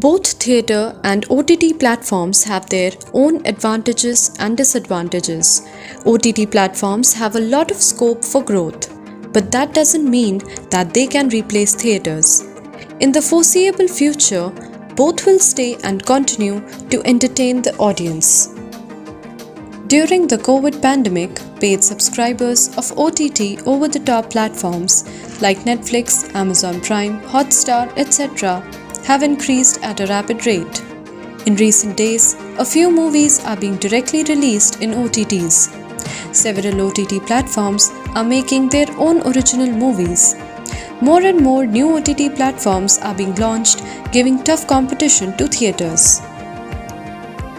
Both theatre and OTT platforms have their own advantages and disadvantages. OTT platforms have a lot of scope for growth, but that doesn't mean that they can replace theatres. In the foreseeable future, both will stay and continue to entertain the audience. During the COVID pandemic, paid subscribers of OTT over-the-top platforms like Netflix, Amazon Prime, Hotstar, etc. have increased at a rapid rate. In recent days, a few movies are being directly released in OTTs. Several OTT platforms are making their own original movies. More and more new OTT platforms are being launched, giving tough competition to theatres.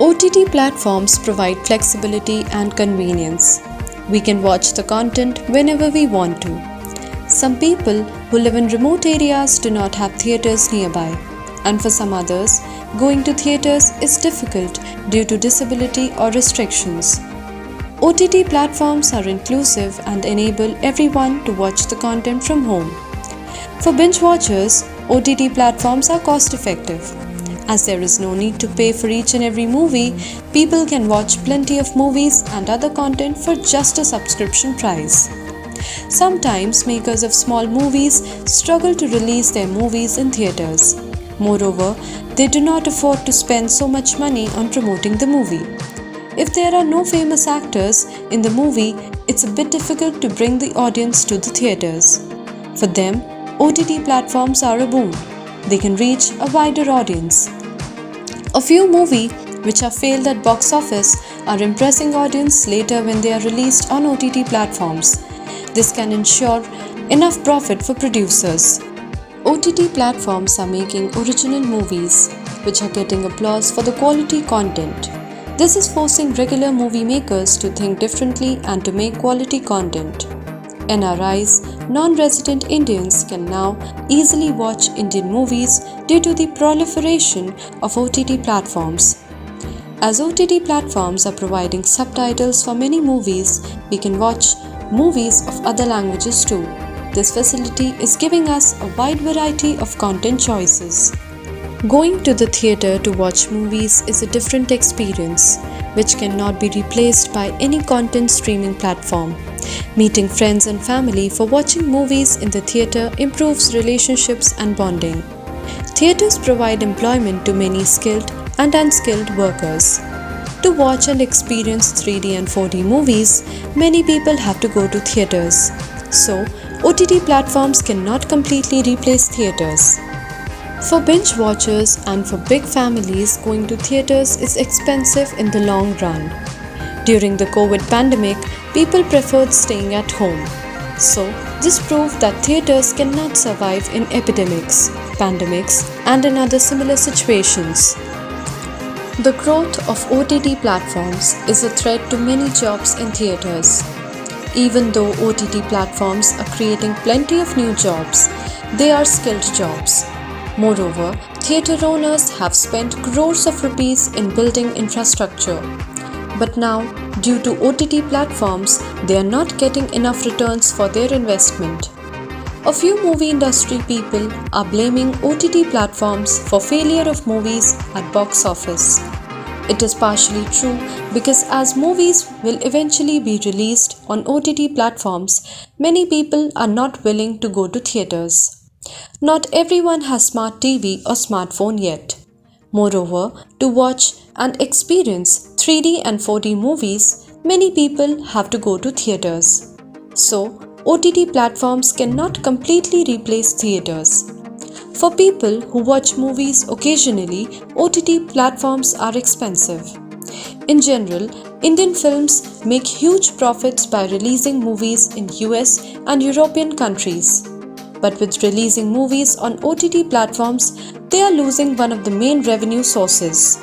OTT platforms provide flexibility and convenience. We can watch the content whenever we want to. Some people who live in remote areas do not have theatres nearby, and for some others, going to theatres is difficult due to disability or restrictions. OTT platforms are inclusive and enable everyone to watch the content from home. For binge watchers, OTT platforms are cost-effective. As there is no need to pay for each and every movie, people can watch plenty of movies and other content for just a subscription price. Sometimes makers of small movies struggle to release their movies in theatres. Moreover, they do not afford to spend so much money on promoting the movie. If there are no famous actors in the movie, it's a bit difficult to bring the audience to the theatres. For them, OTT platforms are a boon. They can reach a wider audience. A few movies which have failed at box office are impressing audience later when they are released on OTT platforms. This can ensure enough profit for producers. OTT platforms are making original movies which are getting applause for the quality content. This is forcing regular movie makers to think differently and to make quality content. NRIs, non-resident Indians, can now easily watch Indian movies due to the proliferation of OTT platforms. As OTT platforms are providing subtitles for many movies, we can watch movies of other languages too. This facility is giving us a wide variety of content choices. Going to the theatre to watch movies is a different experience, which cannot be replaced by any content streaming platform. Meeting friends and family for watching movies in the theatre improves relationships and bonding. Theatres provide employment to many skilled and unskilled workers. To watch and experience 3D and 4D movies, many people have to go to theatres. So, OTT platforms cannot completely replace theatres. For binge watchers and for big families, going to theatres is expensive in the long run. During the COVID pandemic, people preferred staying at home. So, this proved that theatres cannot survive in epidemics, pandemics, and in other similar situations. The growth of OTT platforms is a threat to many jobs in theatres. Even though OTT platforms are creating plenty of new jobs, they are skilled jobs. Moreover, theatre owners have spent crores of rupees in building infrastructure. But now, due to OTT platforms, they are not getting enough returns for their investment. A few movie industry people are blaming OTT platforms for failure of movies at box office. It is partially true because as movies will eventually be released on OTT platforms, many people are not willing to go to theatres. Not everyone has smart TV or smartphone yet. Moreover, to watch and experience 3D and 4D movies, many people have to go to theatres. So, OTT platforms cannot completely replace theatres. For people who watch movies occasionally, OTT platforms are expensive. In general, Indian films make huge profits by releasing movies in US and European countries. But with releasing movies on OTT platforms, they are losing one of the main revenue sources.